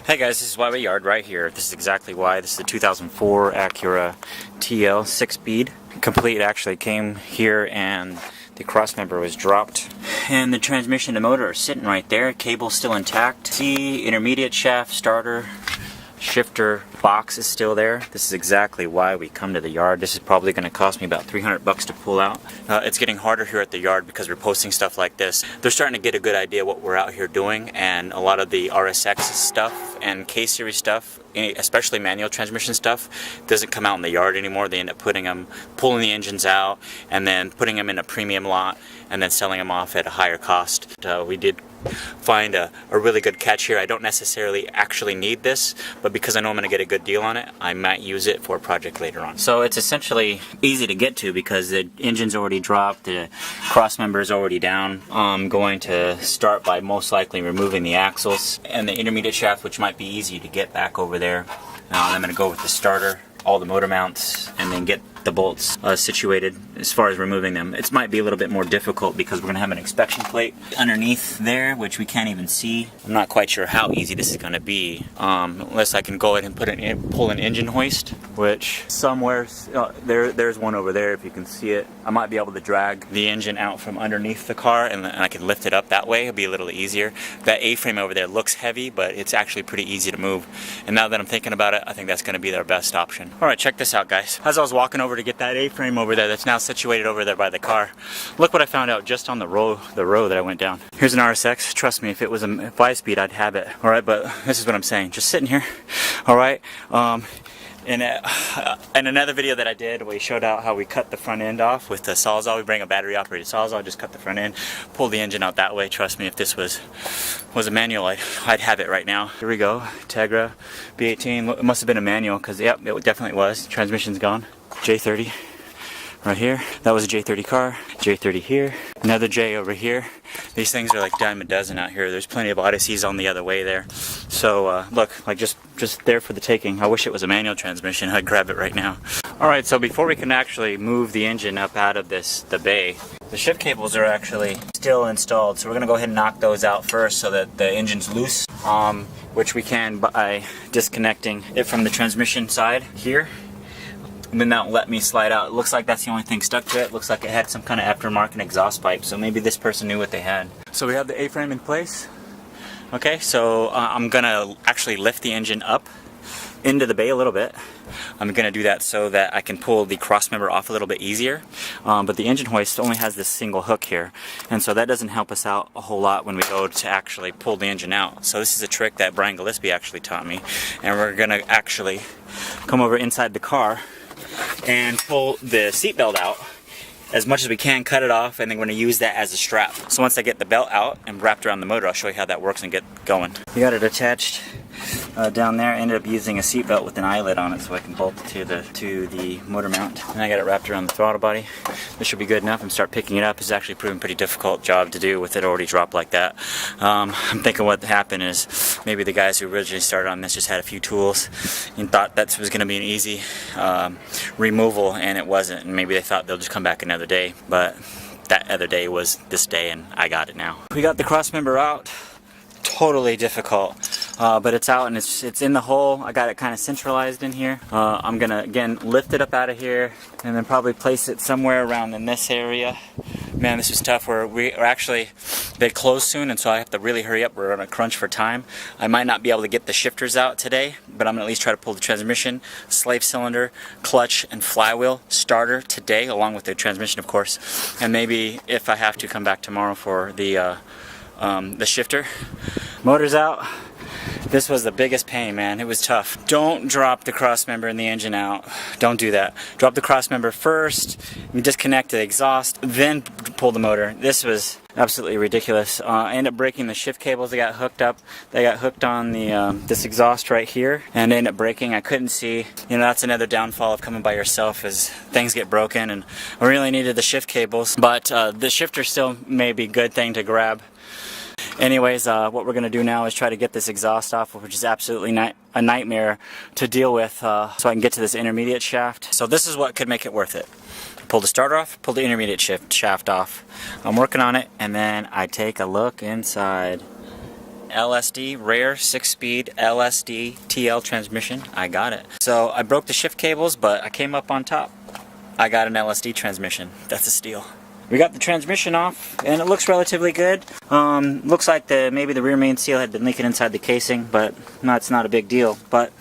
Hey guys, this is Why Yard right here. This is exactly why. This is the 2004 Acura TL 6-speed. Complete actually came here and the crossmember was dropped. And the transmission and motor are sitting right there. Cable's still intact. See, intermediate shaft, starter, shifter box is still there. This is exactly why we come to the yard. This is probably going to cost me about 300 bucks to pull out. It's getting harder here at the yard because we're posting stuff like this. They're starting to get a good idea what we're out here doing, and a lot of the RSX stuff and K-series stuff, especially manual transmission stuff, doesn't come out in the yard anymore. They end up pulling the engines out and then putting them in a premium lot and then selling them off at a higher cost. We did find a really good catch here. I don't necessarily actually need this, but because I know I'm going to get a good deal on it, I might use it for a project later on. So it's essentially easy to get to because the engine's already dropped, the cross member is already down. I'm going to start by most likely removing the axles and the intermediate shaft, which might be easy to get back over there. Now I'm going to go with the starter, all the motor mounts, and then get the bolts situated as far as removing them. It might be a little bit more difficult because we're going to have an inspection plate underneath there, which we can't even see. I'm not quite sure how easy this is going to be, unless I can go ahead and pull an engine hoist, which somewhere, there's one over there if you can see it. I might be able to drag the engine out from underneath the car and I can lift it up that way. It'll be a little easier. That A-frame over there looks heavy, but it's actually pretty easy to move. And now that I'm thinking about it, I think that's going to be our best option. Alright, check this out, guys. As I was walking over to get that A-frame over there that's now situated over there by the car, look what I found out just on the row that I went down. Here's an RSX. Trust me, if it was a 5-speed, I'd have it. Alright, but this is what I'm saying. Just sitting here. Alright. In another video that I did, we showed out how we cut the front end off with the Sawzall. We bring a battery operated Sawzall, just cut the front end, pull the engine out that way. Trust me, if this was a manual, I'd have it right now. Here we go, Tegra B18. It must have been a manual because, yep, it definitely was. Transmission's gone. J30 right here. That was a J30 car. J30 here. Another J over here. These things are like dime a dozen out here. There's plenty of Odysseys on the other way there. So look, like just there for the taking. I wish it was a manual transmission. I'd grab it right now. Alright, so before we can actually move the engine up out of the bay, the shift cables are actually still installed. So we're going to go ahead and knock those out first so that the engine's loose, which we can by disconnecting it from the transmission side here. And then that'll let me slide out. It looks like that's the only thing stuck to it. Looks like it had some kind of aftermarket exhaust pipe, so maybe this person knew what they had. So we have the A-frame in place. Okay, so I'm gonna actually lift the engine up into the bay a little bit. I'm gonna do that so that I can pull the crossmember off a little bit easier. But the engine hoist only has this single hook here, and so that doesn't help us out a whole lot when we go to actually pull the engine out. So this is a trick that Brian Gillespie actually taught me, and we're gonna actually come over inside the car and pull the seat belt out as much as we can, cut it off, and then we're going to use that as a strap. So once I get the belt out and wrapped around the motor, I'll show you how that works and get going. We got it attached down there. I ended up using a seat belt with an eyelet on it so I can bolt it to the motor mount. And I got it wrapped around the throttle body. This should be good enough and start picking it up. It's actually proven pretty difficult job to do with it already dropped like that. I'm thinking what happened is maybe the guys who originally started on this just had a few tools and thought that was going to be an easy removal, and it wasn't. And maybe they thought they'll just come back another day, but that other day was this day, and I got it now. We got the crossmember out. Totally difficult, but it's out and it's in the hole. I got it kind of centralized in here. I'm gonna again lift it up out of here and then probably place it somewhere around in this area. Man, this is tough. We're actually, they close soon, and so I have to really hurry up. We're on a crunch for time. I might not be able to get the shifters out today, but I'm gonna at least try to pull the transmission, slave cylinder, clutch, and flywheel starter today, along with the transmission, of course. And maybe if I have to, come back tomorrow for the shifter. Motor's out. This was the biggest pain, man. It was tough. Don't drop the crossmember and the engine out. Don't do that. Drop the crossmember first, and disconnect the exhaust, then pull the motor. This was absolutely ridiculous. I ended up breaking the shift cables. They got hooked up. They got hooked on the this exhaust right here, and they ended up breaking. I couldn't see. You know, that's another downfall of coming by yourself, is things get broken, and I really needed the shift cables. But the shifter still may be a good thing to grab. Anyways, what we're going to do now is try to get this exhaust off, which is absolutely a nightmare to deal with, so I can get to this intermediate shaft. So this is what could make it worth it. Pull the starter off, pull the intermediate shaft off. I'm working on it, and then I take a look inside. LSD, rare 6-speed LSD TL transmission. I got it. So I broke the shift cables, but I came up on top. I got an LSD transmission. That's a steal. We got the transmission off, and it looks relatively good. Looks like maybe the rear main seal had been leaking inside the casing, but no, it's not a big deal. But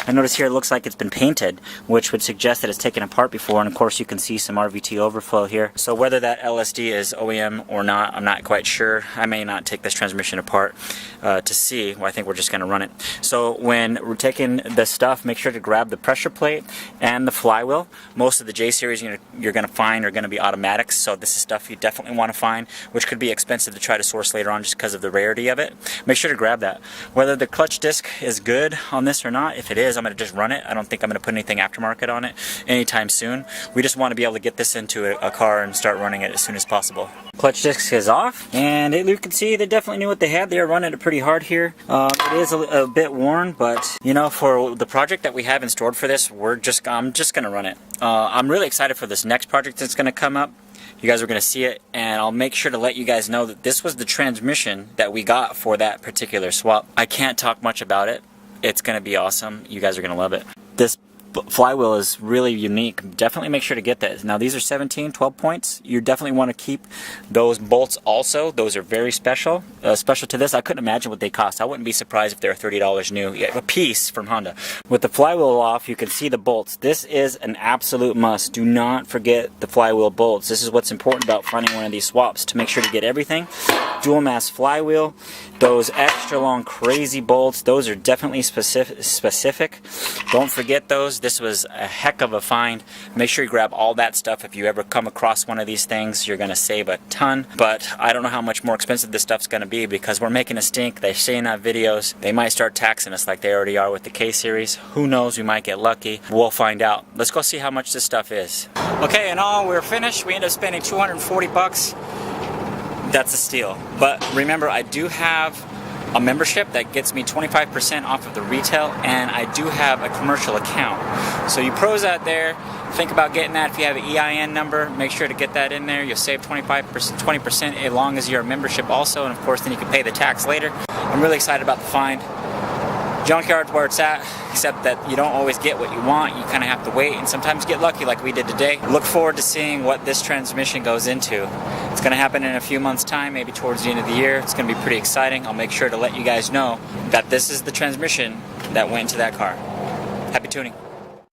I notice here it looks like it's been painted, which would suggest that it's taken apart before, and of course you can see some RVT overflow here. So whether that LSD is OEM or not, I'm not quite sure. I may not take this transmission apart to see. Well, I think we're just going to run it. So when we're taking this stuff, make sure to grab the pressure plate and the flywheel. Most of the J-Series you're going to find are going to be automatics, so this is stuff you definitely want to find, which could be expensive to try to source later on just because of the rarity of it. Make sure to grab that. Whether the clutch disc is good on this or not, if it is, I'm going to just run it. I don't think I'm going to put anything aftermarket on it anytime soon. We just want to be able to get this into a car and start running it as soon as possible. Clutch disc is off, and you can see they definitely knew what they had. They are running it pretty hard here. It is a bit worn, but you know, for the project that we have in store for this, I'm just going to run it. I'm really excited for this next project that's going to come up. You guys are going to see it, and I'll make sure to let you guys know that this was the transmission that we got for that particular swap. I can't talk much about it. It's going to be awesome. You guys are going to love it. This flywheel is really unique. Definitely make sure to get that. Now these are 12 points. You definitely want to keep those bolts also. Those are very special. Special to this, I couldn't imagine what they cost. I wouldn't be surprised if they were $30 new. Yeah, a piece from Honda. With the flywheel off, you can see the bolts. This is an absolute must. Do not forget the flywheel bolts. This is what's important about finding one of these swaps, to make sure to get everything. Dual mass flywheel. Those extra long crazy bolts, those are definitely specific. Don't forget those. This was a heck of a find. Make sure you grab all that stuff. If you ever come across one of these things, you're going to save a ton. But I don't know how much more expensive this stuff's going to be, because we're making a stink. They say in our videos they might start taxing us like they already are with the K-Series. Who knows? We might get lucky. We'll find out. Let's go see how much this stuff is. Okay, in all, we're finished. We ended up spending 240 bucks. That's a steal. But remember, I do have a membership that gets me 25% off of the retail, and I do have a commercial account. So you pros out there, think about getting that. If you have an EIN number, make sure to get that in there. You'll save 20% as long as you're a membership also, and of course then you can pay the tax later. I'm really excited about the find. Junkyard's where it's at, except that you don't always get what you want. You kind of have to wait and sometimes get lucky like we did today. Look forward to seeing what this transmission goes into. It's going to happen in a few months' time, maybe towards the end of the year. It's going to be pretty exciting. I'll make sure to let you guys know that this is the transmission that went into that car. Happy tuning.